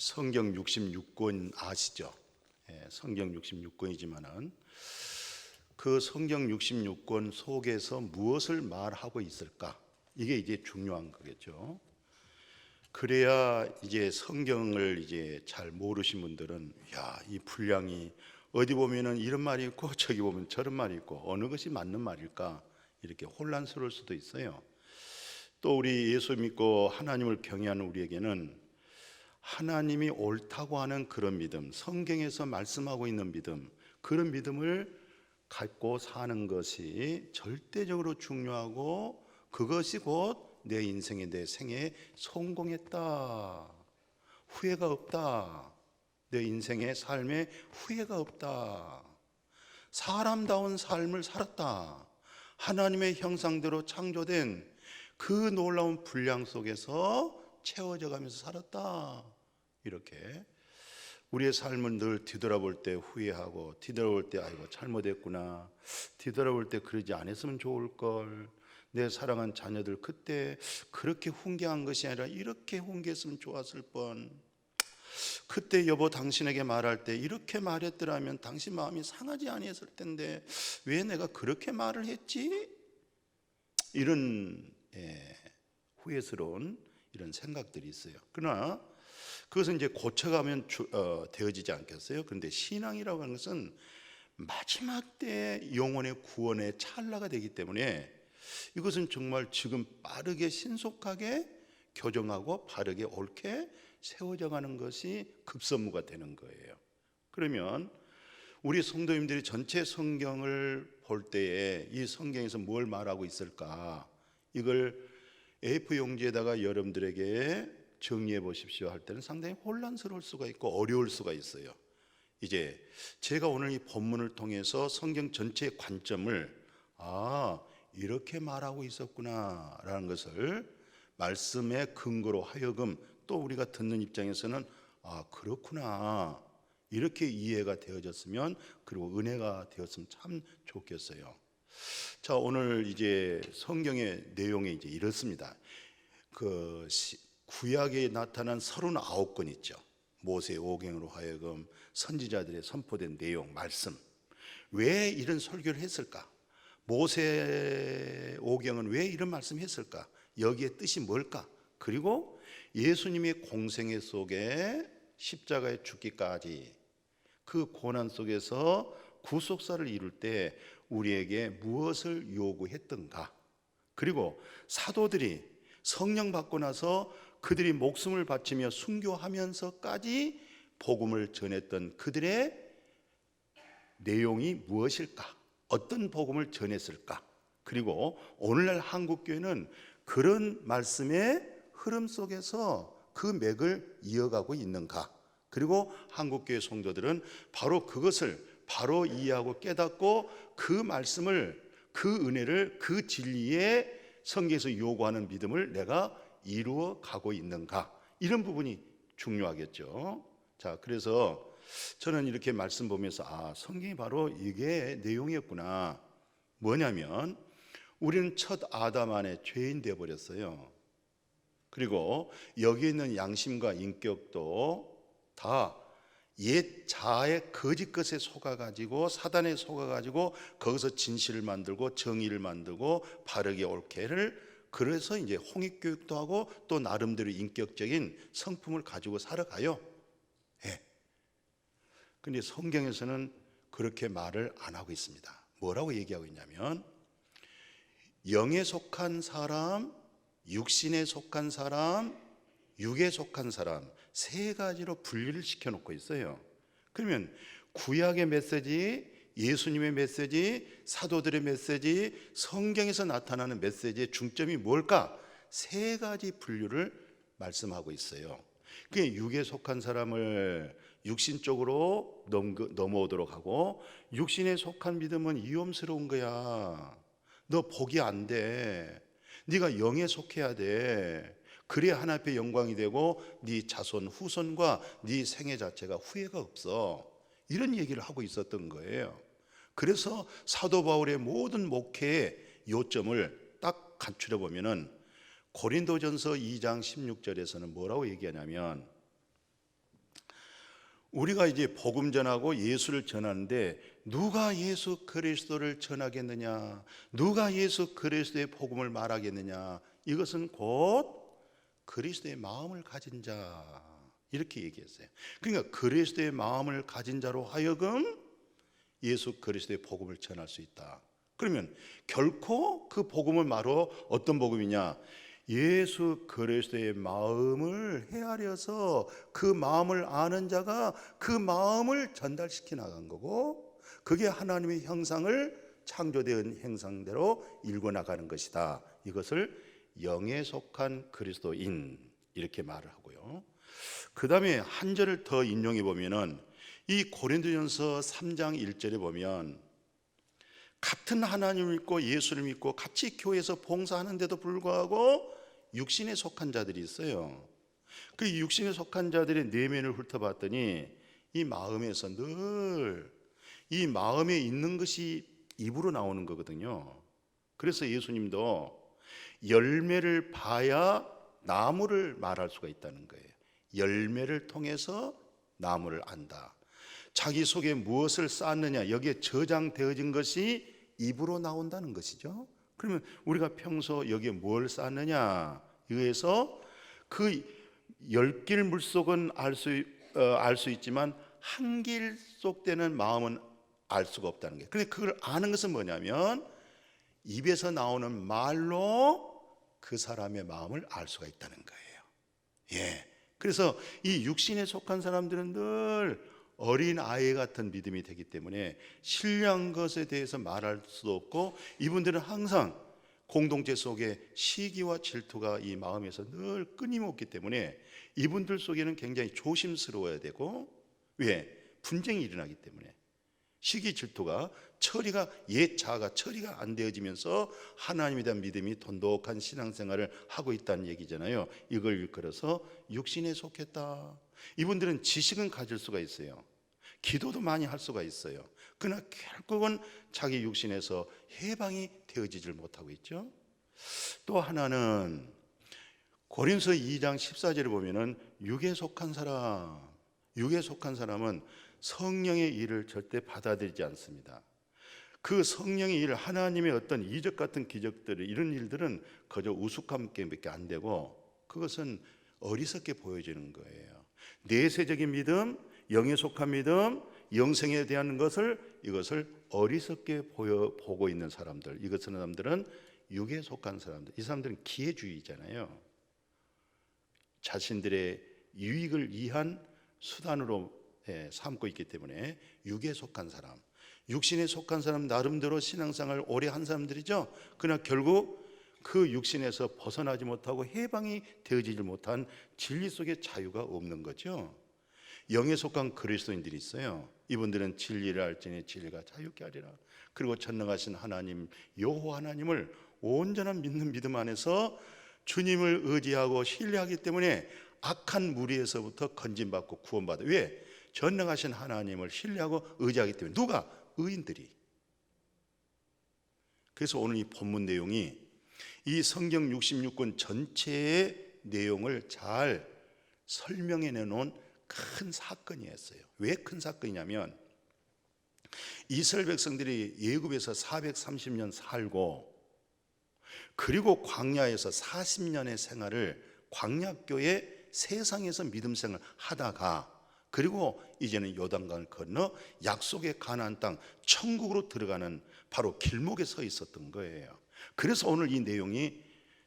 성경 66권 아시죠? 성경 66권이지만은 그 성경 66권 속에서 무엇을 말하고 있을까? 이게 이제 중요한 거겠죠. 그래야 이제 성경을 이제 잘 모르신 분들은 이 분량이 어디 보면은 이런 말이 있고 저기 보면 저런 말이 있고 어느 것이 맞는 말일까? 이렇게 혼란스러울 수도 있어요. 또 우리 예수 믿고 하나님을 경외하는 우리에게는 하나님이 옳다고 하는 그런 믿음, 성경에서 말씀하고 있는 믿음, 그런 믿음을 갖고 사는 것이 절대적으로 중요하고 그것이 곧 내 인생에 내 생에 성공했다, 후회가 없다, 내 인생의 삶에 후회가 없다, 사람다운 삶을 살았다, 하나님의 형상대로 창조된 그 놀라운 분량 속에서 채워져 가면서 살았다. 이렇게 우리의 삶을 늘 뒤돌아볼 때 후회하고 뒤돌아볼 때 아이고 잘못했구나, 뒤돌아볼 때 그러지 않았으면 좋을걸, 내 사랑한 자녀들 그때 그렇게 훈계한 것이 아니라 이렇게 훈계했으면 좋았을 뻔, 그때 여보 당신에게 말할 때 이렇게 말했더라면 당신 마음이 상하지 아니했을 텐데 왜 내가 그렇게 말을 했지? 이런 후회스러운 이런 생각들이 있어요. 그러나 그것은 이제 고쳐가면 되어지지 않겠어요? 그런데 신앙이라고 하는 것은 마지막 때 영혼의 구원의 찰나가 되기 때문에 이것은 정말 지금 빠르게 신속하게 교정하고 바르게 옳게 세워져 가는 것이 급선무가 되는 거예요. 그러면 우리 성도님들이 전체 성경을 볼 때에 이 성경에서 뭘 말하고 있을까? 이걸 A4 용지에다가 여러분들에게 정리해 보십시오 할 때는 상당히 혼란스러울 수가 있고 어려울 수가 있어요. 이제 제가 오늘 이 본문을 통해서 성경 전체의 관점을 이렇게 말하고 있었구나 라는 것을 말씀의 근거로 하여금 또 우리가 듣는 입장에서는 그렇구나 이렇게 이해가 되어졌으면, 그리고 은혜가 되었으면 참 좋겠어요. 자, 오늘 이제 성경의 내용이 이제 이렇습니다. 그 구약에 나타난 39권 있죠. 모세의 오경으로 하여금 선지자들의 선포된 내용, 말씀. 왜 이런 설교를 했을까? 모세 오경은 왜 이런 말씀을 했을까? 여기에 뜻이 뭘까? 그리고 예수님의 공생애 속에 십자가에 죽기까지 그 고난 속에서 구속사를 이룰 때 우리에게 무엇을 요구했던가? 그리고 사도들이 성령 받고 나서 그들이 목숨을 바치며 순교하면서까지 복음을 전했던 그들의 내용이 무엇일까? 어떤 복음을 전했을까? 그리고 오늘날 한국교회는 그런 말씀의 흐름 속에서 그 맥을 이어가고 있는가? 그리고 한국교회 성도들은 바로 그것을 바로 이해하고 깨닫고 그 말씀을, 그 은혜를, 그 진리에 성경에서 요구하는 믿음을 내가 이루어 가고 있는가? 이런 부분이 중요하겠죠. 자, 그래서 저는 이렇게 말씀 보면서 성경이 바로 이게 내용이었구나. 뭐냐면 우리는 첫 아담 안에 죄인 되어 버렸어요. 그리고 여기 있는 양심과 인격도 다 옛 자아의 거짓 것에 속아가지고, 사단에 속아가지고 거기서 진실을 만들고 정의를 만들고 바르게 옳게를, 그래서 이제 홍익교육도 하고 또 나름대로 인격적인 성품을 가지고 살아가요. 근데 성경에서는 그렇게 말을 안 하고 있습니다. 뭐라고 얘기하고 있냐면 영에 속한 사람, 육신에 속한 사람, 육에 속한 사람, 세 가지로 분리를 시켜놓고 있어요. 그러면 구약의 메시지, 예수님의 메시지, 사도들의 메시지, 성경에서 나타나는 메시지의 중점이 뭘까? 세 가지 분류를 말씀하고 있어요. 그게 육에 속한 사람을 육신 쪽으로 넘어오도록 하고, 육신에 속한 믿음은 위험스러운 거야. 너 복이 안 돼. 네가 영에 속해야 돼. 그래야 하나님 앞에 영광이 되고 네 자손 후손과 네 생애 자체가 후회가 없어. 이런 얘기를 하고 있었던 거예요. 그래서 사도 바울의 모든 목회의 요점을 딱 갖추려 보면은 고린도전서 2장 16절에서는 뭐라고 얘기하냐면 우리가 이제 복음 전하고 예수를 전하는데 누가 예수 그리스도를 전하겠느냐, 누가 예수 그리스도의 복음을 말하겠느냐, 이것은 곧 그리스도의 마음을 가진 자, 이렇게 얘기했어요. 그러니까 그리스도의 마음을 가진 자로 하여금 예수 그리스도의 복음을 전할 수 있다. 그러면 결코 그 복음을 말로 어떤 복음이냐, 예수 그리스도의 마음을 헤아려서 그 마음을 아는 자가 그 마음을 전달시켜 나간 거고, 그게 하나님의 형상을 창조된 형상대로 일궈 나가는 것이다. 이것을 영에 속한 그리스도인, 이렇게 말을 하고요. 그 다음에 한 절을 더 인용해 보면은 이 고린도전서 3장 1절에 보면 같은 하나님을 믿고 예수를 믿고 같이 교회에서 봉사하는데도 불구하고 육신에 속한 자들이 있어요. 그 육신에 속한 자들의 내면을 훑어봤더니 이 마음에서 늘 이 마음에 있는 것이 입으로 나오는 거거든요. 그래서 예수님도 열매를 봐야 나무를 말할 수가 있다는 거예요. 열매를 통해서 나무를 안다. 자기 속에 무엇을 쌓느냐, 여기에 저장되어진 것이 입으로 나온다는 것이죠. 그러면 우리가 평소 여기에 뭘 쌓느냐, 이거에서 그 10길 물속은 알 수 있지만 한 길 속 되는 마음은 알 수가 없다는 거예요. 그런데 그걸 아는 것은 뭐냐면 입에서 나오는 말로 그 사람의 마음을 알 수가 있다는 거예요. 예. 그래서 이 육신에 속한 사람들은 늘 어린 아이 같은 믿음이 되기 때문에 신령한 것에 대해서 말할 수도 없고, 이분들은 항상 공동체 속에 시기와 질투가 이 마음에서 늘 끊임없기 때문에 이분들 속에는 굉장히 조심스러워야 되고, 왜? 분쟁이 일어나기 때문에 시기 질투가 처리가 옛 자아가 처리가 안 되어지면서 하나님에 대한 믿음이 돈독한 신앙생활을 하고 있다는 얘기잖아요. 이걸 일컬어서 육신에 속했다. 이분들은 지식은 가질 수가 있어요. 기도도 많이 할 수가 있어요. 그러나 결국은 자기 육신에서 해방이 되어지질 못하고 있죠. 또 하나는 고린도서 2장 14절에 보면은 육에 속한 사람은 성령의 일을 절대 받아들이지 않습니다. 그 성령의 일, 하나님의 어떤 이적 같은 기적들, 이런 일들은 그저 우스꽝밖에 안 되고, 그것은 어리석게 보여지는 거예요. 내세적인 믿음, 영에 속한 믿음, 영생에 대한 이것을 어리석게 보고 있는 사람들, 이것은 사람들은 육에 속한 사람들. 이 사람들은 기회주의잖아요. 자신들의 유익을 위한 수단으로 삼고 있기 때문에 육에 속한 사람, 육신에 속한 사람, 나름대로 신앙생활을 오래 한 사람들이죠. 그러나 결국 그 육신에서 벗어나지 못하고 해방이 되어지지 못한 진리 속에 자유가 없는 거죠. 영에 속한 그리스도인들이 있어요. 이분들은 진리를 알지니 진리가 자유케 하리라. 그리고 전능하신 하나님, 여호와 하나님을 온전한 믿는 믿음 안에서 주님을 의지하고 신뢰하기 때문에 악한 무리에서부터 건진받고 구원받아. 왜? 전능하신 하나님을 신뢰하고 의지하기 때문에. 누가? 의인들이. 그래서 오늘 이 본문 내용이 이 성경 66권 전체의 내용을 잘 설명해 내놓은 큰 사건이었어요. 왜 큰 사건이냐면 이스라엘 백성들이 애굽에서 430년 살고, 그리고 광야에서 40년의 생활을 광야교회 세상에서 믿음 생활을 하다가, 그리고 이제는 요단강을 건너 약속의 가나안 땅 천국으로 들어가는 바로 길목에 서 있었던 거예요. 그래서 오늘 이 내용이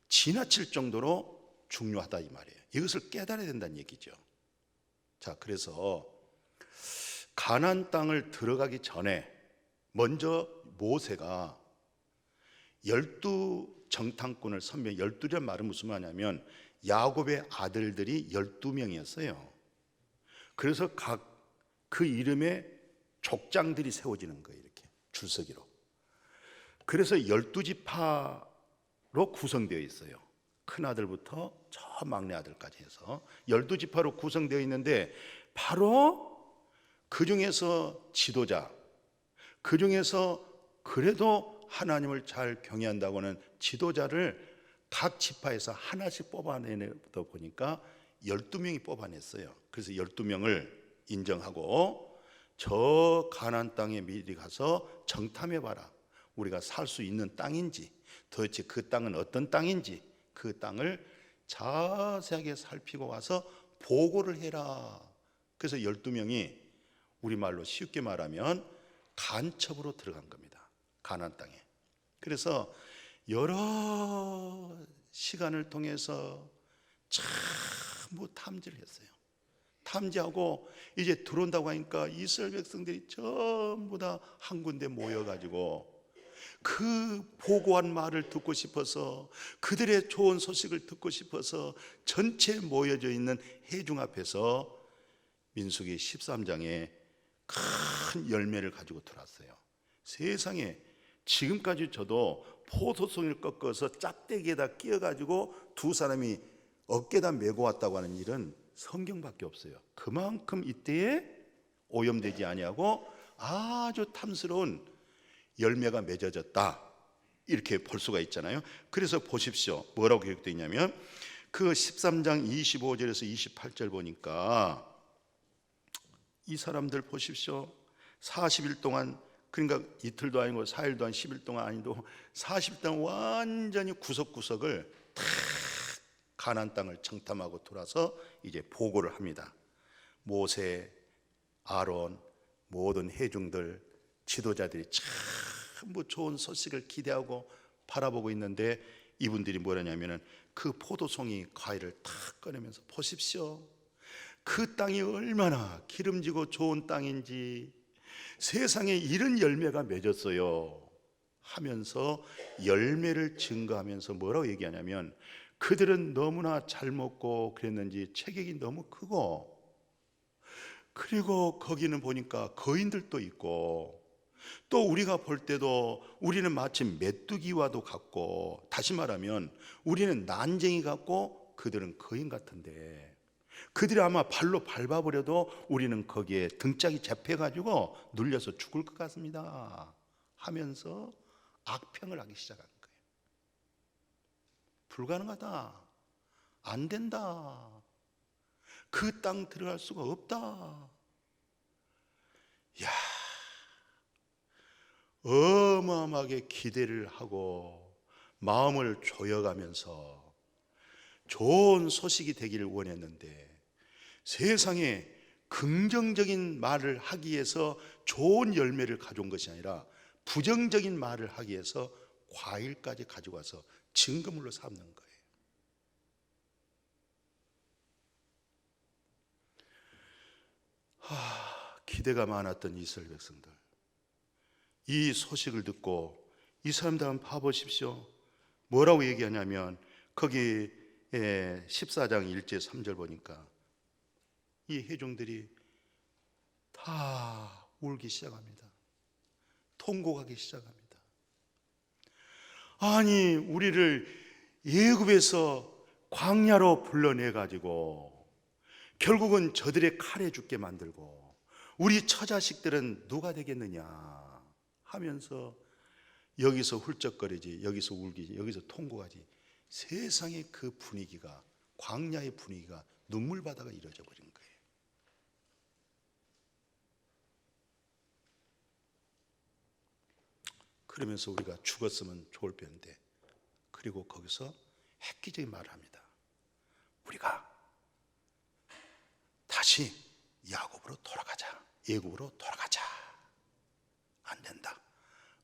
지나칠 정도로 중요하다 이 말이에요. 이것을 깨달아야 된다는 얘기죠. 자, 그래서 가나안 땅을 들어가기 전에 먼저 모세가 12정탐꾼을 선명, 12란 말은 무슨 말이냐면 야곱의 아들들이 12명이었어요. 그래서 각 그 이름에 족장들이 세워지는 거예요. 이렇게 줄서기로. 그래서 12지파로 구성되어 있어요. 큰아들부터 저 막내 아들까지 해서 12지파로 구성되어 있는데, 바로 그 중에서 지도자, 그 중에서 그래도 하나님을 잘 경외한다고 하는 지도자를 각 지파에서 하나씩 뽑아내다 보니까 12명이 뽑아냈어요. 그래서 12명을 인정하고 저 가나안 땅에 미리 가서 정탐해 봐라. 우리가 살 수 있는 땅인지, 도대체 그 땅은 어떤 땅인지 그 땅을 자세하게 살피고 와서 보고를 해라. 그래서 12명이 우리말로 쉽게 말하면 간첩으로 들어간 겁니다. 가나안 땅에. 그래서 여러 시간을 통해서 전부 탐지를 했어요. 탐지하고 이제 들어온다고 하니까 이스라엘 백성들이 전부 다 한 군데 모여가지고 그 보고한 말을 듣고 싶어서, 그들의 좋은 소식을 듣고 싶어서 전체 모여져 있는 회중 앞에서 민수기 13장에 큰 열매를 가지고 들어왔어요. 세상에, 지금까지 저도 포도송이를 꺾어서 짝대기에다 끼워가지고 두 사람이 어깨에다 메고 왔다고 하는 일은 성경밖에 없어요. 그만큼 이때에 오염되지 아니하고 아주 탐스러운 열매가 맺어졌다, 이렇게 볼 수가 있잖아요. 그래서 보십시오. 뭐라고 기록되어 있냐면 그 13장 25절에서 28절 보니까 이 사람들 보십시오. 40일 동안, 그러니까 이틀도 아니고 4일도 아니고 10일 동안 아니도 40일 동안 완전히 구석구석을 다 가나안 땅을 정탐하고 돌아서 이제 보고를 합니다. 모세, 아론, 모든 회중들, 지도자들이 전부 좋은 소식을 기대하고 바라보고 있는데 이분들이 뭐라냐면은 그 포도송이 과일을 탁 꺼내면서 보십시오. 그 땅이 얼마나 기름지고 좋은 땅인지, 세상에 이런 열매가 맺었어요 하면서 열매를 증거하면서 뭐라고 얘기하냐면 그들은 너무나 잘 먹고 그랬는지 체격이 너무 크고, 그리고 거기는 보니까 거인들도 있고, 또 우리가 볼 때도 우리는 마치 메뚜기와도 같고, 다시 말하면 우리는 난쟁이 같고 그들은 거인 같은데, 그들이 아마 발로 밟아버려도 우리는 거기에 등짝이 잡혀가지고 눌려서 죽을 것 같습니다 하면서 악평을 하기 시작한 거예요. 불가능하다, 안 된다, 그 땅 들어갈 수가 없다. 야, 어마어마하게 기대를 하고 마음을 조여가면서 좋은 소식이 되기를 원했는데, 세상에 긍정적인 말을 하기 위해서 좋은 열매를 가져온 것이 아니라 부정적인 말을 하기 위해서 과일까지 가지고 와서 증거물로 삼는 거예요. 기대가 많았던 이스라엘 백성들, 이 소식을 듣고 이 사람들 한번 봐보십시오. 뭐라고 얘기하냐면 거기 14장 1절 3절 보니까 이 회중들이 다 울기 시작합니다. 통곡하기 시작합니다. 아니, 우리를 애굽에서 광야로 불러내 가지고 결국은 저들의 칼에 죽게 만들고 우리 처자식들은 누가 되겠느냐 하면서 여기서 훌쩍거리지, 여기서 울기지, 여기서 통곡하지. 세상의 그 분위기가, 광야의 분위기가 눈물바다가 이루어져 버린 거예요. 그러면서 우리가 죽었으면 좋을 뻔한데, 그리고 거기서 획기적인 말을 합니다. 우리가 다시 야곱으로 돌아가자, 애굽으로 돌아가자. 안 된다.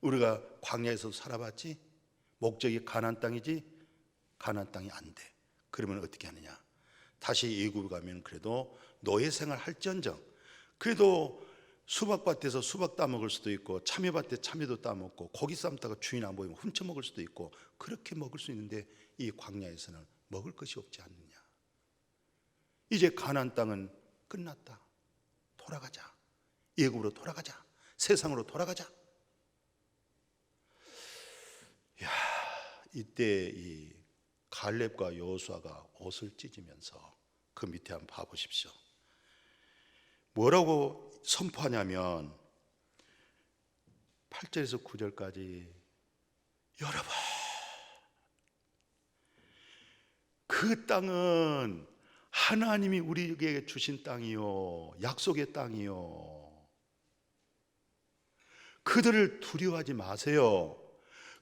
우리가 광야에서 살아봤지, 목적이 가나안 땅이지, 가나안 땅이 안 돼. 그러면 어떻게 하느냐? 다시 애굽 가면 그래도 노예 생활 할지언정, 그래도 수박밭에서 수박 따먹을 수도 있고, 참외밭에 참외도 따먹고, 고기 삶다가 주인 안 보이면 훔쳐 먹을 수도 있고, 그렇게 먹을 수 있는데 이 광야에서는 먹을 것이 없지 않느냐. 이제 가나안 땅은 끝났다. 돌아가자. 애굽으로 돌아가자. 세상으로 돌아가자. 야, 이때 이 갈렙과 여호수아가 옷을 찢으면서 그 밑에 한번 봐보십시오. 뭐라고 선포하냐면 8절에서 9절까지, 여러분, 그 땅은 하나님이 우리에게 주신 땅이요, 약속의 땅이요. 그들을 두려워하지 마세요.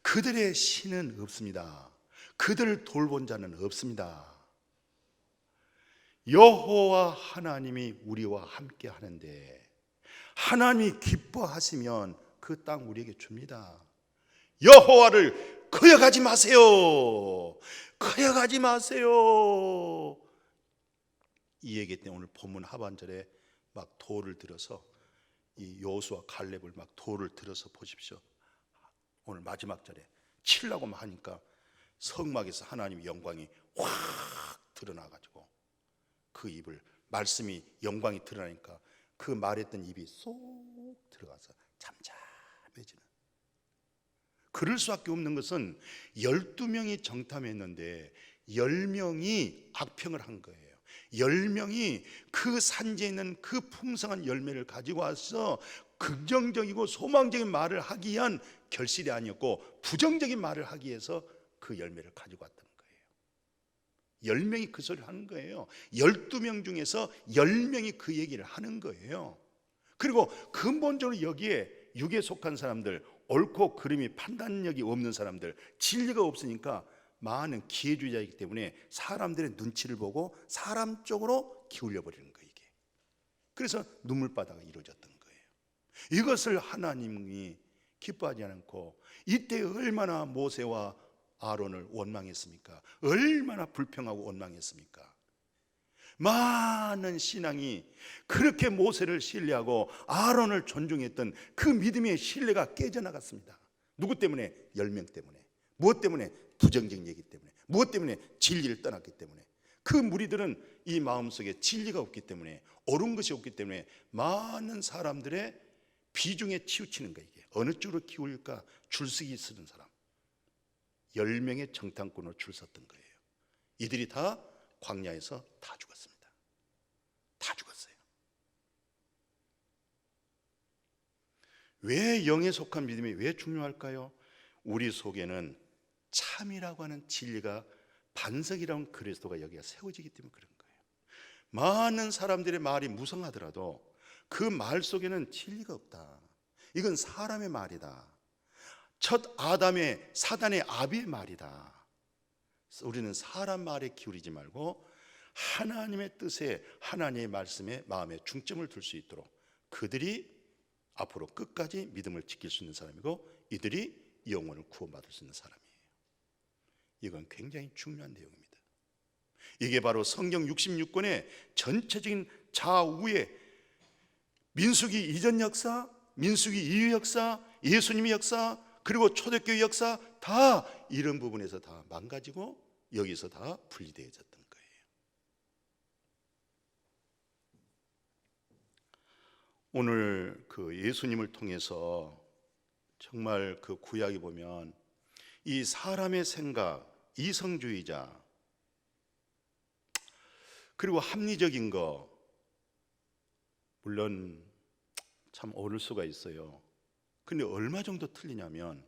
그들의 신은 없습니다. 그들을 돌본 자는 없습니다. 여호와 하나님이 우리와 함께 하는데, 하나님이 기뻐하시면 그 땅 우리에게 줍니다. 여호와를 거역하지 마세요. 거역하지 마세요. 이 얘기 때문에 오늘 본문 하반절에 막 돌을 들어서, 이 여호수아 갈렙을 막 돌을 들어서 보십시오. 오늘 마지막 절에 치려고 하니까 성막에서 하나님의 영광이 확 드러나가지고 그 입을, 말씀이 영광이 드러나니까 그 말했던 입이 쏙 들어가서 잠잠해지는. 그럴 수밖에 없는 것은 12명이 정탐했는데 10명이 악평을 한 거예요. 10명이 그 산지에 있는 그 풍성한 열매를 가지고 와서 긍정적이고 소망적인 말을 하기 위한 결실이 아니었고 부정적인 말을 하기 위해서 그 열매를 가지고 왔던 거예요. 10명이 그 소리를 하는 거예요. 12명 중에서 10명이 그 얘기를 하는 거예요. 그리고 근본적으로 여기에 육에 속한 사람들, 옳고 그름이 판단력이 없는 사람들, 진리가 없으니까 많은 기회주의자이기 때문에 사람들의 눈치를 보고 사람 쪽으로 기울여 버리는 거예요. 이게. 그래서 눈물바다가 이루어졌던 거예요. 이것을 하나님이 기뻐하지 않고 이때 얼마나 모세와 아론을 원망했습니까? 얼마나 불평하고 원망했습니까? 많은 신앙이 그렇게 모세를 신뢰하고 아론을 존중했던 그 믿음의 신뢰가 깨져나갔습니다. 누구 때문에? 10명 때문에. 무엇 때문에? 부정적인 얘기 때문에. 무엇 때문에? 진리를 떠났기 때문에. 그 무리들은 이 마음속에 진리가 없기 때문에, 옳은 것이 없기 때문에 많은 사람들의 비중에 치우치는 거예요. 이게 어느 쪽으로 기울일까 줄서기 쓰는 사람, 10명의 정탐꾼으로 줄 섰던 거예요. 이들이 다 광야에서 다 죽었습니다. 다 죽었어요. 왜 영에 속한 믿음이 왜 중요할까요? 우리 속에는 참이라고 하는 진리가, 반석이라는 그리스도가 여기가 세워지기 때문에 그런 거예요. 많은 사람들의 말이 무성하더라도 그 말 속에는 진리가 없다. 이건 사람의 말이다. 첫 아담의, 사단의 아비의 말이다. 우리는 사람 말에 기울이지 말고 하나님의 뜻에, 하나님의 말씀에 마음에 중점을 둘 수 있도록, 그들이 앞으로 끝까지 믿음을 지킬 수 있는 사람이고 이들이 영혼을 구원받을 수 있는 사람이에요. 이건 굉장히 중요한 내용입니다. 이게 바로 성경 66권의 전체적인 좌우에 민수기 이전 역사, 민수기 이후 역사, 예수님의 역사, 그리고 초대교회 역사, 다 이런 부분에서 다 망가지고 여기서 다 분리되어졌던 거예요. 오늘 그 예수님을 통해서 정말 그 구약에 보면 이 사람의 생각, 이성주의자, 그리고 합리적인 거, 물론 참 어려울 수가 있어요. 근데 얼마 정도 틀리냐면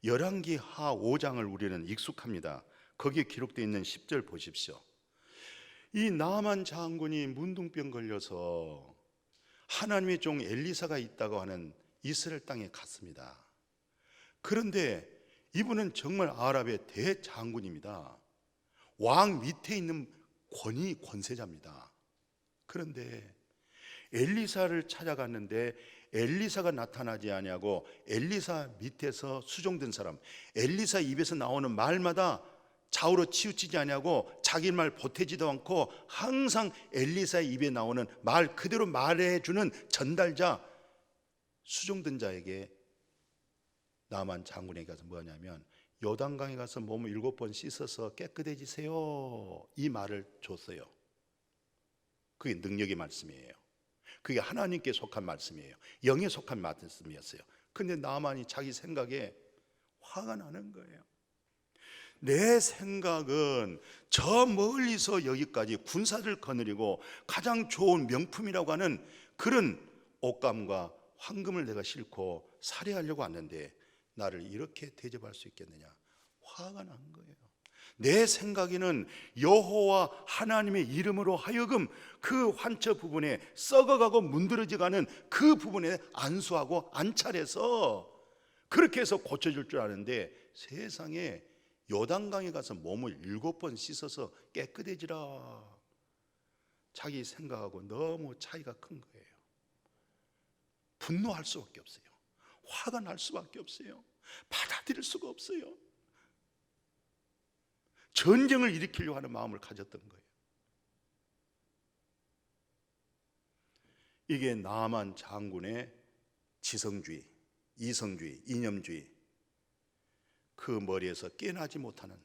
열왕기 하 5장을 우리는 익숙합니다. 거기에 기록되어 있는 10절 보십시오. 이 나만 장군이 문둥병 걸려서 하나님의 종 엘리사가 있다고 하는 이스라엘 땅에 갔습니다. 그런데 이분은 정말 아랍의 대장군입니다. 왕 밑에 있는 권세자입니다. 그런데 엘리사를 찾아갔는데 엘리사가 나타나지 아니하고 엘리사 밑에서 수종된 사람, 엘리사 입에서 나오는 말마다 좌우로 치우치지 아니하고 자기 말 보태지도 않고 항상 엘리사의 입에 나오는 말 그대로 말해주는 전달자, 수종된 자에게 나만 장군에게 가서 뭐냐면 요단강에 가서 몸을 7번 씻어서 깨끗해지세요, 이 말을 줬어요. 그게 능력의 말씀이에요. 그게 하나님께 속한 말씀이에요. 영에 속한 말씀이었어요. 근데 나만이 자기 생각에 화가 나는 거예요. 내 생각은 저 멀리서 여기까지 군사를 거느리고 가장 좋은 명품이라고 하는 그런 옷감과 황금을 내가 싣고 살해하려고 왔는데 나를 이렇게 대접할 수 있겠느냐, 화가 난 거예요. 내 생각에는 여호와 하나님의 이름으로 하여금 그 환처 부분에 썩어가고 문드러져가는 그 부분에 안수하고 안찰해서 그렇게 해서 고쳐질 줄 아는데, 세상에 요단강에 가서 몸을 7번 씻어서 깨끗해지라. 자기 생각하고 너무 차이가 큰 거예요. 분노할 수밖에 없어요. 화가 날 수밖에 없어요. 받아들일 수가 없어요. 전쟁을 일으키려고 하는 마음을 가졌던 거예요. 이게 나만 장군의 지성주의, 이성주의, 이념주의, 그 머리에서 깨나지 못하는,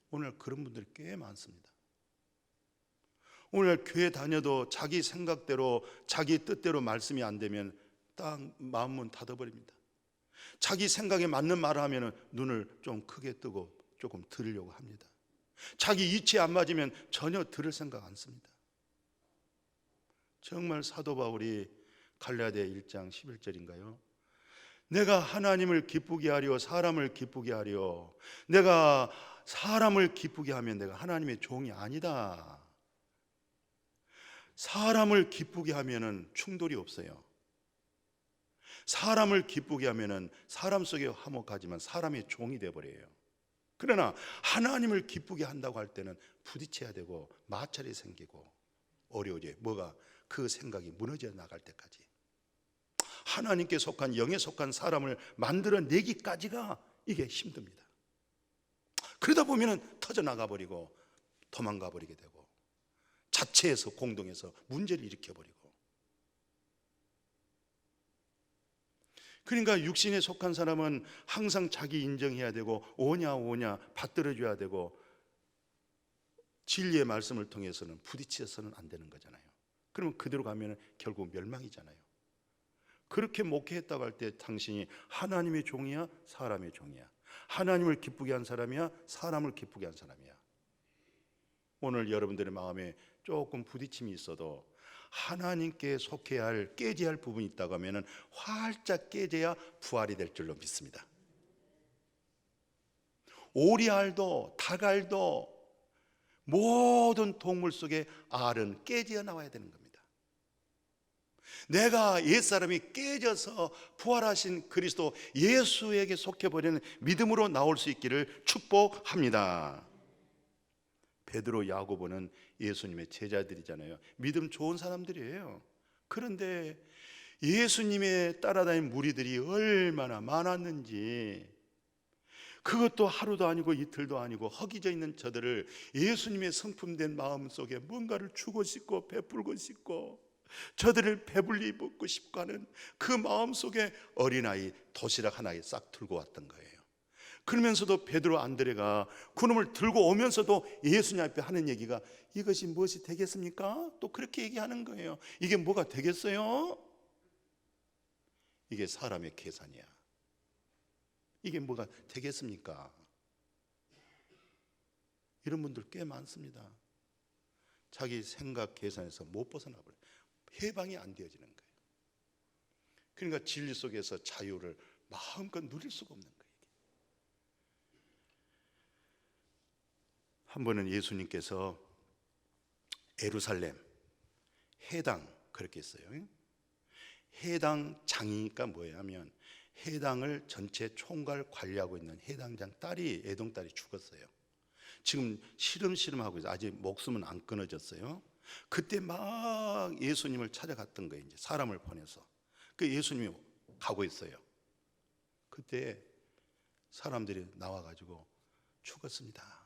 오늘 그런 분들이 꽤 많습니다. 오늘 교회 다녀도 자기 생각대로 자기 뜻대로 말씀이 안 되면 딱 마음문 닫아버립니다. 자기 생각에 맞는 말을 하면 눈을 좀 크게 뜨고 조금 들으려고 합니다. 자기 이치에 안 맞으면 전혀 들을 생각 안 씁니다. 정말 사도 바울이 갈라디아 1장 11절인가요? 내가 하나님을 기쁘게 하려 사람을 기쁘게 하려, 내가 사람을 기쁘게 하면 내가 하나님의 종이 아니다. 사람을 기쁘게 하면은 충돌이 없어요. 사람을 기쁘게 하면은 사람 속에 화목하지만 사람의 종이 되어버려요. 그러나 하나님을 기쁘게 한다고 할 때는 부딪혀야 되고 마찰이 생기고 어려워져요. 뭐가? 그 생각이 무너져 나갈 때까지. 하나님께 속한, 영에 속한 사람을 만들어내기까지가 이게 힘듭니다. 그러다 보면은 터져나가 버리고 도망가 버리게 되고 자체에서 공동에서 문제를 일으켜버리고. 그러니까 육신에 속한 사람은 항상 자기 인정해야 되고 오냐 받들어줘야 되고 진리의 말씀을 통해서는 부딪혀서는 안 되는 거잖아요. 그러면 그대로 가면 결국 멸망이잖아요. 그렇게 목회했다고 할 때 당신이 하나님의 종이야, 사람의 종이야? 하나님을 기쁘게 한 사람이야, 사람을 기쁘게 한 사람이야? 오늘 여러분들의 마음에 조금 부딪힘이 있어도 하나님께 속해야 할, 깨져야 할 부분이 있다고 하면 활짝 깨져야 부활이 될 줄로 믿습니다. 오리알도 닭알도 모든 동물 속에 알은 깨져 나와야 되는 겁니다. 내가 옛사람이 깨져서 부활하신 그리스도 예수에게 속해버리는 믿음으로 나올 수 있기를 축복합니다. 베드로, 야고보는 예수님의 제자들이잖아요. 믿음 좋은 사람들이에요. 그런데 예수님의 따라다닌 무리들이 얼마나 많았는지, 그것도 하루도 아니고 이틀도 아니고 허기져 있는 저들을 예수님의 성품된 마음 속에 뭔가를 주고 싶고 베풀고 싶고 저들을 배불리 먹고 싶고 하는 그 마음 속에 어린아이 도시락 하나에 싹 들고 왔던 거예요. 그러면서도 베드로, 안드레가 그놈을 들고 오면서도 예수님 앞에 하는 얘기가 이것이 무엇이 되겠습니까? 또 그렇게 얘기하는 거예요. 이게 뭐가 되겠어요? 이게 사람의 계산이야. 이게 뭐가 되겠습니까? 이런 분들 꽤 많습니다. 자기 생각 계산에서 못 벗어나 버려요. 해방이 안 되어지는 거예요. 그러니까 진리 속에서 자유를 마음껏 누릴 수가 없는 거예요. 한 번은 예수님께서 예루살렘 해당, 그렇게 했어요. 해당 장이니까 뭐예요 하면 해당을 전체 총괄 관리하고 있는 해당장 딸이, 애동딸이 죽었어요. 지금 시름시름하고 있어요. 아직 목숨은 안 끊어졌어요. 그때 막 예수님을 찾아갔던 거예요. 이제 사람을 보내서. 그 예수님이 가고 있어요. 그때 사람들이 나와가지고 죽었습니다.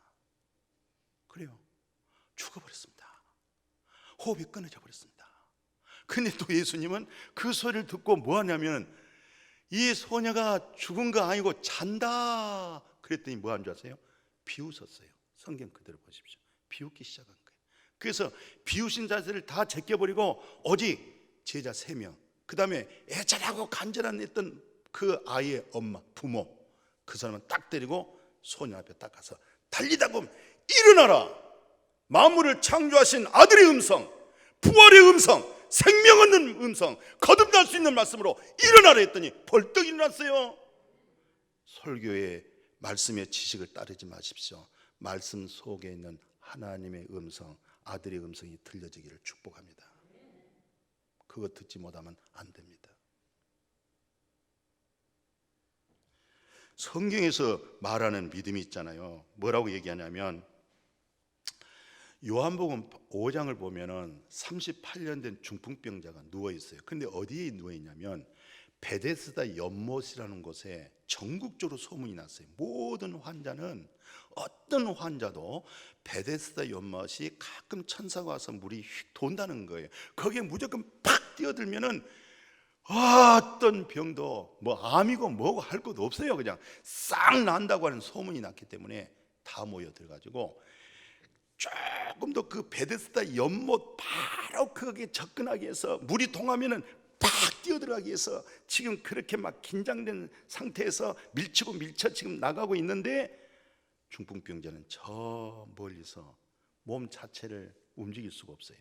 그래요. 죽어버렸습니다. 호흡이 끊어져 버렸습니다. 근데 또 예수님은 그 소리를 듣고 뭐 하냐면 이 소녀가 죽은 거 아니고 잔다 그랬더니 뭐 한 줄 아세요? 비웃었어요. 성경 그대로 보십시오. 비웃기 시작한 거예요. 그래서 비웃신 자세를 다 제껴버리고 오직 제자 3명, 그 다음에 애절하고 간절한 했던 그 아이의 엄마, 부모, 그 사람은 딱 때리고 소녀 앞에 딱 가서 달리다 보면 일어나라, 만물을 창조하신 아들의 음성, 부활의 음성, 생명 얻는 음성, 거듭날 수 있는 말씀으로 일어나라 했더니 벌떡 일어났어요. 설교에 말씀의 지식을 따르지 마십시오. 말씀 속에 있는 하나님의 음성, 아들의 음성이 들려지기를 축복합니다. 그거 듣지 못하면 안 됩니다. 성경에서 말하는 믿음이 있잖아요. 뭐라고 얘기하냐면 요한복음 5장을 보면은 38년 된 중풍병자가 누워 있어요. 근데 어디에 누워 있냐면 베데스다 연못이라는 곳에 전국적으로 소문이 났어요. 모든 환자는, 어떤 환자도 베데스다 연못이 가끔 천사가 와서 물이 휙 돈다는 거예요. 거기에 무조건 팍 뛰어들면은 어떤 병도 뭐 암이고 뭐고 할 것도 없어요. 그냥 싹 난다고 하는 소문이 났기 때문에 다 모여들어가지고 조금 더 그 베데스다 연못 바로 거기에 접근하기 위해서, 물이 동하면은 팍 뛰어들어가기 위해서 지금 그렇게 막 긴장된 상태에서 밀쳐 지금 나가고 있는데, 중풍병자는 저 멀리서 몸 자체를 움직일 수가 없어요.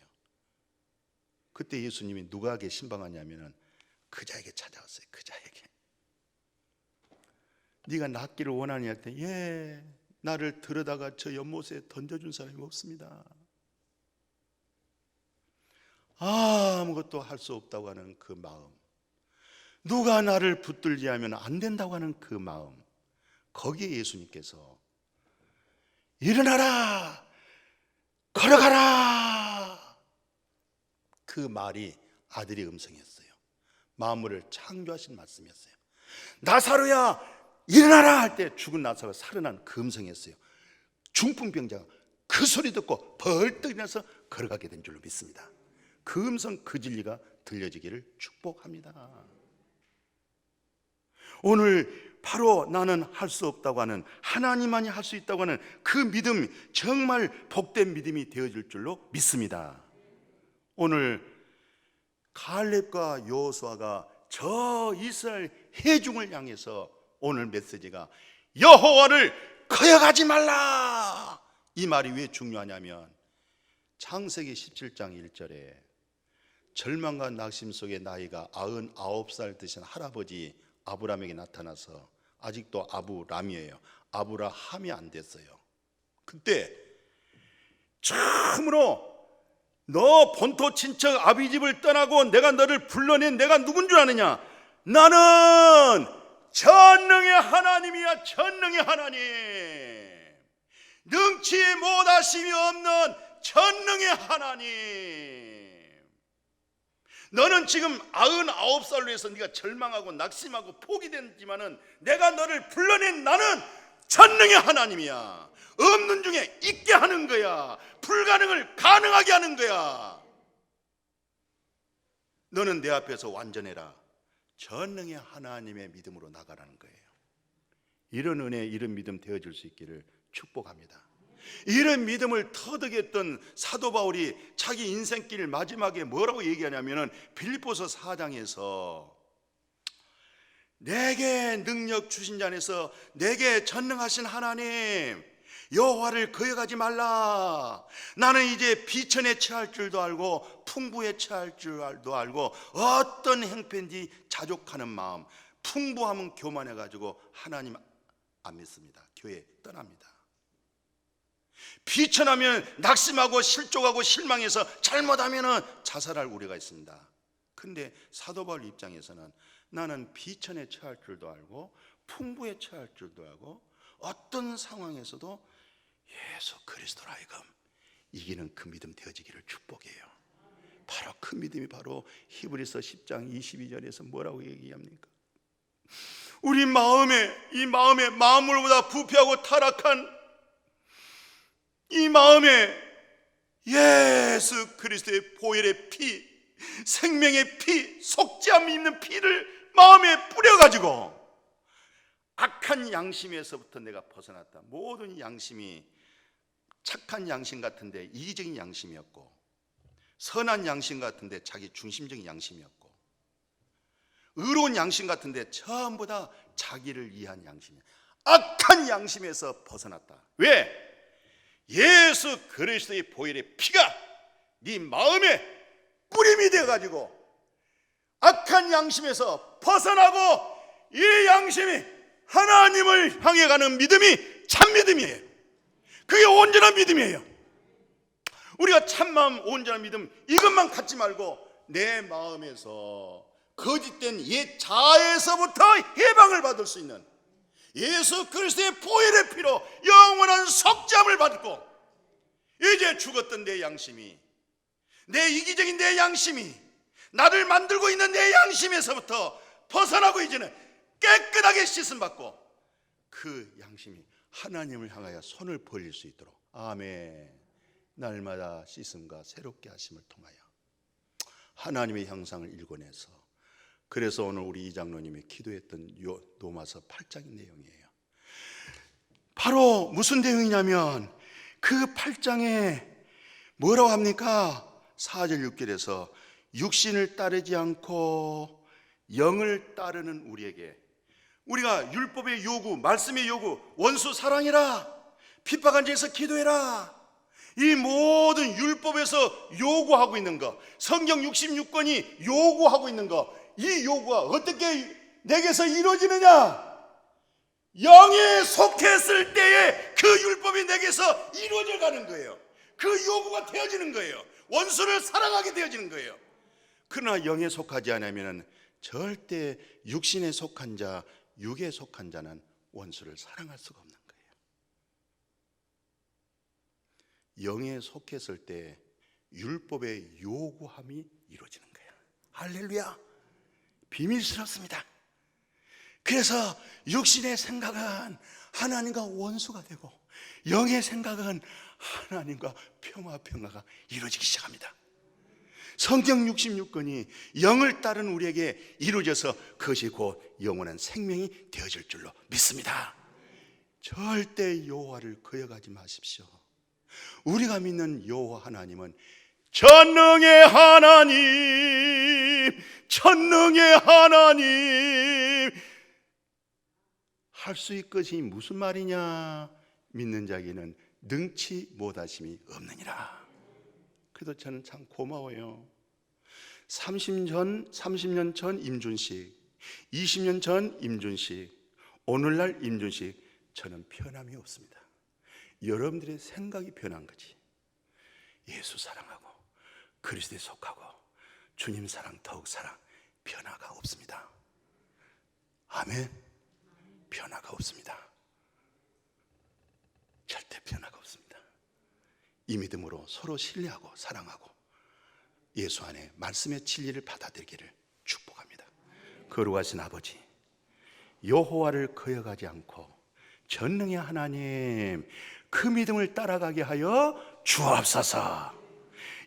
그때 예수님이 누구에게 신방하냐면은 그자에게 찾아왔어요. 그자에게. 네가 낫기를 원하니 할 때, 예, 나를 들여다가 저 연못에 던져준 사람이 없습니다. 아무것도 할 수 없다고 하는 그 마음, 누가 나를 붙들지 하면 안 된다고 하는 그 마음, 거기에 예수님께서 일어나라, 걸어가라, 그 말이 아들의 음성이었어요. 만물을 창조하신 말씀이었어요. 나사로야 일어나라 할 때 죽은 나사로가 살아난 그 음성이었어요. 중풍병자가 그 소리 듣고 벌떡 일어나서 걸어가게 된 줄로 믿습니다. 그 음성, 그 진리가 들려지기를 축복합니다. 오늘 바로 나는 할 수 없다고 하는, 하나님만이 할 수 있다고 하는 그 믿음, 정말 복된 믿음이 되어질 줄로 믿습니다. 오늘 갈렙과 여호수아가 저 이스라엘 회중을 향해서 오늘 메시지가 여호와를 거역하지 말라, 이 말이 왜 중요하냐면 창세기 17장 1절에 절망과 낙심 속에 나이가 99살 되신 할아버지 아브람에게 나타나서, 아직도 아브람이에요. 아브라함이 안 됐어요. 그때 처음으로 너 본토 친척 아비집을 떠나고 내가 너를 불러낸 내가 누군 줄 아느냐? 나는 전능의 하나님이야. 전능의 하나님, 능치 못하심이 없는 전능의 하나님. 너는 지금 99살로 해서 네가 절망하고 낙심하고 포기됐지만은 내가 너를 불러낸 나는 전능의 하나님이야. 없는 중에 있게 하는 거야. 불가능을 가능하게 하는 거야. 너는 내 앞에서 완전해라. 전능의 하나님의 믿음으로 나가라는 거예요. 이런 은혜, 이런 믿음 되어질 수 있기를 축복합니다. 이런 믿음을 터득했던 사도 바울이 자기 인생길 마지막에 뭐라고 얘기하냐면은 빌립보서 4장에서 내게 능력 주신 자 안에서 내게 전능하신 하나님 여호와를 거역하지 말라. 나는 이제 비천에 처할 줄도 알고 풍부에 처할 줄도 알고 어떤 행편인지 자족하는 마음, 풍부함은 교만해가지고 하나님 안 믿습니다. 교회 떠납니다. 비천하면 낙심하고 실족하고 실망해서 잘못하면 자살할 우려가 있습니다. 근데 사도 바울 입장에서는 나는 비천에 처할 줄도 알고 풍부에 처할 줄도 알고 어떤 상황에서도 예수 그리스도로 하여금 이기는 그 믿음 되어지기를 축복해요. 바로 그 믿음이 바로 히브리서 10장 22절에서 뭐라고 얘기합니까? 우리 이 마음에 만물보다 부패하고 타락한 이 마음에 예수 그리스도의 보혈의 피, 생명의 피, 속죄함 있는 피를 마음에 뿌려가지고 악한 양심에서부터 내가 벗어났다. 모든 양심이 착한 양심 같은데 이기적인 양심이었고, 선한 양심 같은데 자기 중심적인 양심이었고, 의로운 양심 같은데 전부 다 자기를 위한 양심이야. 악한 양심에서 벗어났다. 왜? 예수 그리스도의 보혈의 피가 네 마음에 뿌림이 되어가지고 악한 양심에서 벗어나고 이 양심이 하나님을 향해 가는 믿음이 참 믿음이에요. 그게 온전한 믿음이에요. 우리가 참마음 온전한 믿음 이것만 갖지 말고 내 마음에서 거짓된 옛 자아에서부터 해방을 받을 수 있는 예수 그리스도의 보혈의 피로 영원한 속죄함을 받고, 이제 죽었던 내 양심이, 내 이기적인 내 양심이, 나를 만들고 있는 내 양심에서부터 벗어나고 이제는 깨끗하게 씻음 받고 그 양심이 하나님을 향하여 손을 벌릴 수 있도록, 아멘. 날마다 씻음과 새롭게 하심을 통하여 하나님의 형상을 일궈내서, 그래서 오늘 우리 이 장로님이 기도했던 로마서 8장의 내용이에요. 바로 무슨 내용이냐면 그 8장에 뭐라고 합니까? 4절 6절에서 육신을 따르지 않고 영을 따르는 우리에게, 우리가 율법의 요구, 말씀의 요구, 원수 사랑해라, 핍박한 자에서 기도해라, 이 모든 율법에서 요구하고 있는 것, 성경 66권이 요구하고 있는 것, 이 요구가 어떻게 내게서 이루어지느냐? 영에 속했을 때에 그 율법이 내게서 이루어져 가는 거예요. 그 요구가 되어지는 거예요. 원수를 사랑하게 되어지는 거예요. 그러나 영에 속하지 않으면 절대 육신에 속한 자, 육에 속한 자는 원수를 사랑할 수가 없는 거예요. 영에 속했을 때 율법의 요구함이 이루어지는 거예요. 할렐루야. 비밀스럽습니다. 그래서 육신의 생각은 하나님과 원수가 되고 영의 생각은 하나님과 평화가 이루어지기 시작합니다. 성경 66권이 영을 따른 우리에게 이루어져서 그것이 곧 영원한 생명이 되어질 줄로 믿습니다. 절대 여호와를 거역하지 마십시오. 우리가 믿는 여호와 하나님은 전능의 하나님, 전능의 하나님. 할 수 있것이 무슨 말이냐? 믿는 자에게는 능치 못하심이 없느니라. 그래도 저는 참 고마워요. 30년 전 임준식, 20년 전 임준식, 오늘날 임준식, 저는 변함이 없습니다. 여러분들의 생각이 변한 거지. 예수 사랑하고 그리스도에 속하고 주님 사랑, 더욱 사랑, 변화가 없습니다. 아멘. 변화가 없습니다. 절대 변화가 없습니다. 이 믿음으로 서로 신뢰하고 사랑하고 예수 안에 말씀의 진리를 받아들이기를 축복합니다. 거룩하신 아버지, 여호와를 거역하지 않고 전능의 하나님, 그 믿음을 따라가게 하여 주옵소서.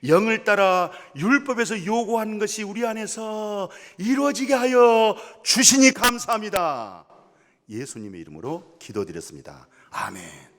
영을 따라 율법에서 요구하는 것이 우리 안에서 이루어지게 하여 주시니 감사합니다. 예수님의 이름으로 기도드렸습니다. 아멘.